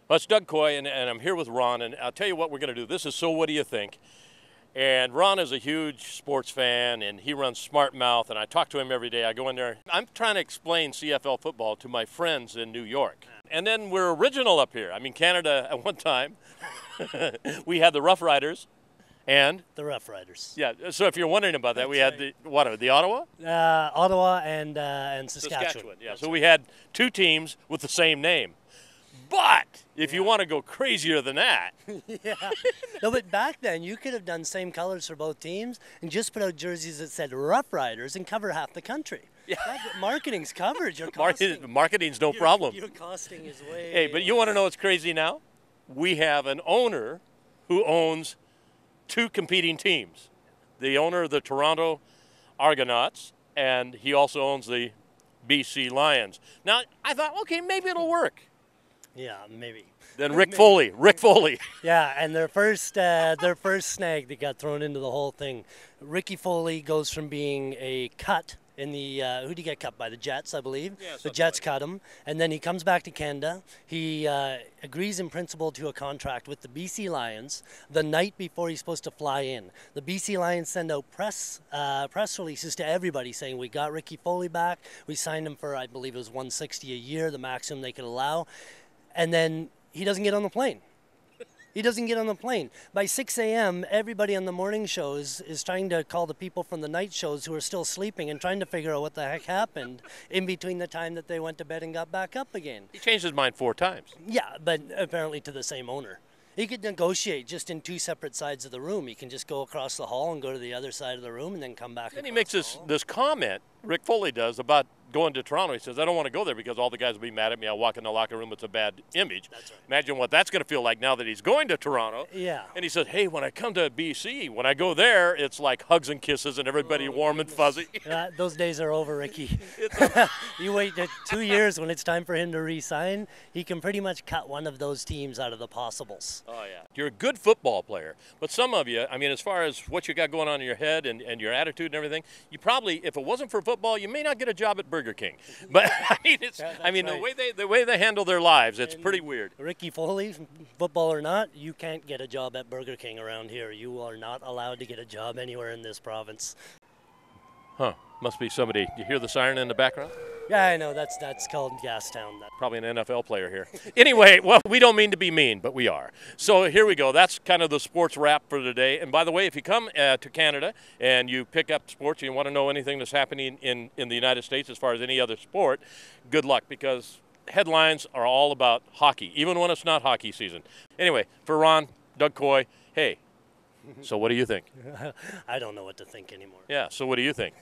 Well, it's Doug Coy, and I'm here with Ron, and I'll tell you what we're going to do. This is So What Do You Think? And Ron is a huge sports fan, and he runs Smart Mouth, and I talk to him every day. I go in there. I'm trying to explain CFL football to my friends in New York. And then we're original up here. I mean, Canada at one time, we had the Rough Riders. And? The Rough Riders. Yeah, so if you're wondering about that, we had the Ottawa? Ottawa and Saskatchewan. Yeah, so we had two teams with the same name. But if you want to go crazier than that. Yeah. No, but back then you could have done same colors for both teams and just put out jerseys that said Rough Riders and cover half the country. Yeah. Marketing's covered. Your costing. Marketing's no problem. Your costing is way. Hey, but you want to know what's crazy now? We have an owner who owns two competing teams. The owner of the Toronto Argonauts, and he also owns the BC Lions. Now, I thought, okay, maybe it'll work. Yeah, maybe. Then Rick Foley. Yeah, and their first snag that got thrown into the whole thing. Ricky Foley goes from being a cut in the who did he get cut by? The Jets, I believe. Yeah, the Jets cut him, and then he comes back to Canada. He agrees in principle to a contract with the BC Lions the night before he's supposed to fly in. The BC Lions send out press releases to everybody saying we got Ricky Foley back. We signed him for, I believe it was $160 a year, the maximum they could allow. And then he doesn't get on the plane. He doesn't get on the plane. By 6 a.m., everybody on the morning shows is trying to call the people from the night shows who are still sleeping and trying to figure out what the heck happened in between the time that they went to bed and got back up again. He changed his mind 4 times. Yeah, but apparently to the same owner. He could negotiate just in 2 separate sides of the room. He can just go across the hall and go to the other side of the room and then come back. And he makes this comment, Rick Foley does, about going to Toronto. He says, I don't want to go there because all the guys will be mad at me. I'll walk in the locker room. It's a bad image. That's right. Imagine what that's going to feel like now that he's going to Toronto. Yeah. And he said, hey, when I come to BC, when I go there, it's like hugs and kisses and everybody warm and fuzzy. Those days are over, Ricky. You wait 2 years when it's time for him to re-sign. He can pretty much cut one of those teams out of the possibles. Oh, yeah. You're a good football player. But some of you, I mean, as far as what you got going on in your head and your attitude and everything, you probably, if it wasn't for football, you may not get a job at Burger King. But I mean, right. the way they handle their lives, it's pretty weird. Ricky Foley, football or not, you can't get a job at Burger King around here. You are not allowed to get a job anywhere in this province. Huh. Must be somebody. You hear the siren in the background? Yeah, I know. That's called Gastown. Probably an NFL player here. Anyway, well, we don't mean to be mean, but we are. So here we go. That's kind of the sports wrap for today. And by the way, if you come to Canada and you pick up sports and you want to know anything that's happening in the United States as far as any other sport, good luck, because headlines are all about hockey, even when it's not hockey season. Anyway, for Ron, Doug Coy, hey, so what do you think? I don't know what to think anymore. Yeah, so what do you think?